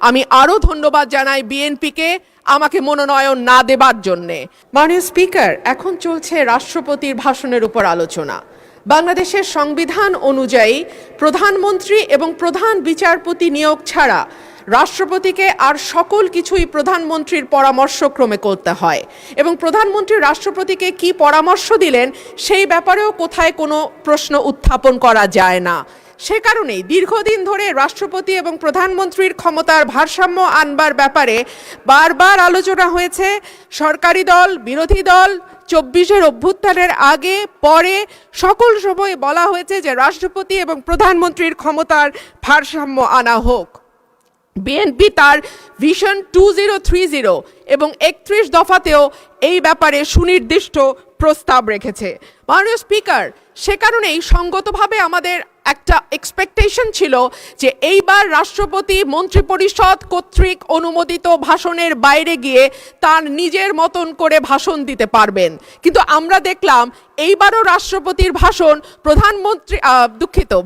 আমি আরও ধন্যবাদ জানাই বিএনপিকে আমাকে মনোনয়ন না দেবার জন্যে। মাননীয় স্পিকার, এখন চলছে রাষ্ট্রপতির ভাষণের উপর আলোচনা। বাংলাদেশের সংবিধান অনুযায়ী প্রধানমন্ত্রী এবং প্রধান বিচারপতি নিয়োগ ছাড়া রাষ্ট্রপতিকে আর সকল কিছুই প্রধানমন্ত্রীর পরামর্শক্রমে করতে হয় এবং প্রধানমন্ত্রী রাষ্ট্রপতিকে কি পরামর্শ দিলেন সেই ব্যাপারেও কোথায় কোনো প্রশ্ন উত্থাপন করা যায় না। সে কারণেই দীর্ঘদিন ধরে রাষ্ট্রপতি এবং প্রধানমন্ত্রীর ক্ষমতার ভারসাম্য আনবার ব্যাপারে বারবার আলোচনা হয়েছে। সরকারি দল, বিরোধী দল, 24-এর অভ্যুত্থানের আগে পরে সকল সময় বলা হয়েছে যে রাষ্ট্রপতি এবং প্রধানমন্ত্রীর ক্ষমতার ভারসাম্য আনা হোক। বিএনপি তার ভিশন 2030 এবং 31 দফাতেও এই ব্যাপারে সুনির্দিষ্ট প্রস্তাব রেখেছে। মাননীয় স্পিকার, সে কারণেই সঙ্গতভাবে আমাদের একটা এক্সপেকটেশন ছিল যে এইবার রাষ্ট্রপতি মন্ত্রিপরিষদ কর্তৃক অনুমোদিত ভাষণের বাইরে গিয়ে তার নিজের মতন করে ভাষণ দিতে পারবেন, কিন্তু আমরা দেখলাম এইবারও রাষ্ট্রপতির ভাষণ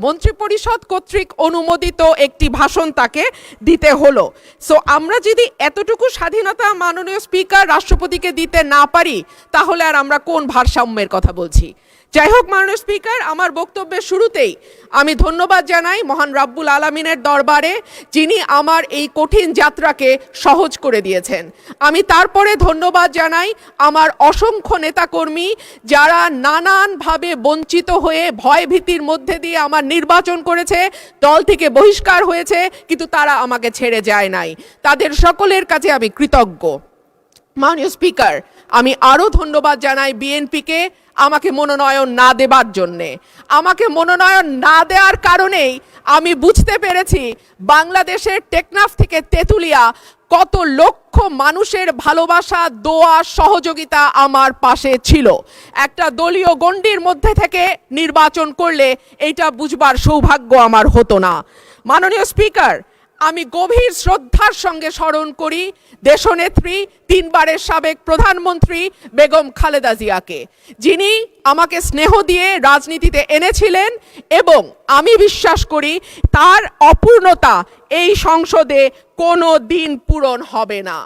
মন্ত্রিপরিষদ কর্তৃক অনুমোদিত একটি ভাষণ তাকে দিতে হলো। সো আমরা যদি এতটুকু স্বাধীনতা মাননীয় স্পিকার রাষ্ট্রপতিকে দিতে না পারি তাহলে আর আমরা কোন ভারসাম্যের কথা বলছি? যাই হোক মাননীয় স্পিকার, আমার বক্তব্যের শুরুতেই আমি ধন্যবাদ জানাই মহান রাব্বুল আলামিনের দরবারে, যিনি আমার এই কঠিন যাত্রাকে সহজ করে দিয়েছেন। আমি তারপরে ধন্যবাদ জানাই আমার অসংখ্য নেতাকর্মী যারা নানানভাবে বঞ্চিত হয়ে ভয় ভীতির মধ্যে দিয়ে আমার নির্বাচন করেছে, দল থেকে বহিষ্কার হয়েছে, কিন্তু তারা আমাকে ছেড়ে যায় নাই। তাদের সকলের কাছে আমি কৃতজ্ঞ। মাননীয় স্পিকার, আমি আরও ধন্যবাদ জানাই বিএনপিকে আমাকে মনোনয়ন না দেবার জন্যে। আমাকে মনোনয়ন না দেওয়ার কারণেই আমি বুঝতে পেরেছি বাংলাদেশের টেকনাফ থেকে তেঁতুলিয়া কত লক্ষ মানুষের ভালোবাসা, দোয়া, সহযোগিতা আমার পাশে ছিল। একটা দলীয় গণ্ডির মধ্যে থেকে নির্বাচন করলে এইটা বুঝবার সৌভাগ্য আমার হতো না। মাননীয় স্পিকার, আমি গভীর শ্রদ্ধার সঙ্গে স্মরণ করি দেশনেত্রী, 3 বারের সাবেক প্রধানমন্ত্রী বেগম খালেদা জিয়াকে, যিনি আমাকে স্নেহ দিয়ে রাজনীতিতে এনেছিলেন এবং আমি বিশ্বাস করি তার অপূর্ণতা এই সংসদে কোনো দিন পূরণ হবে না।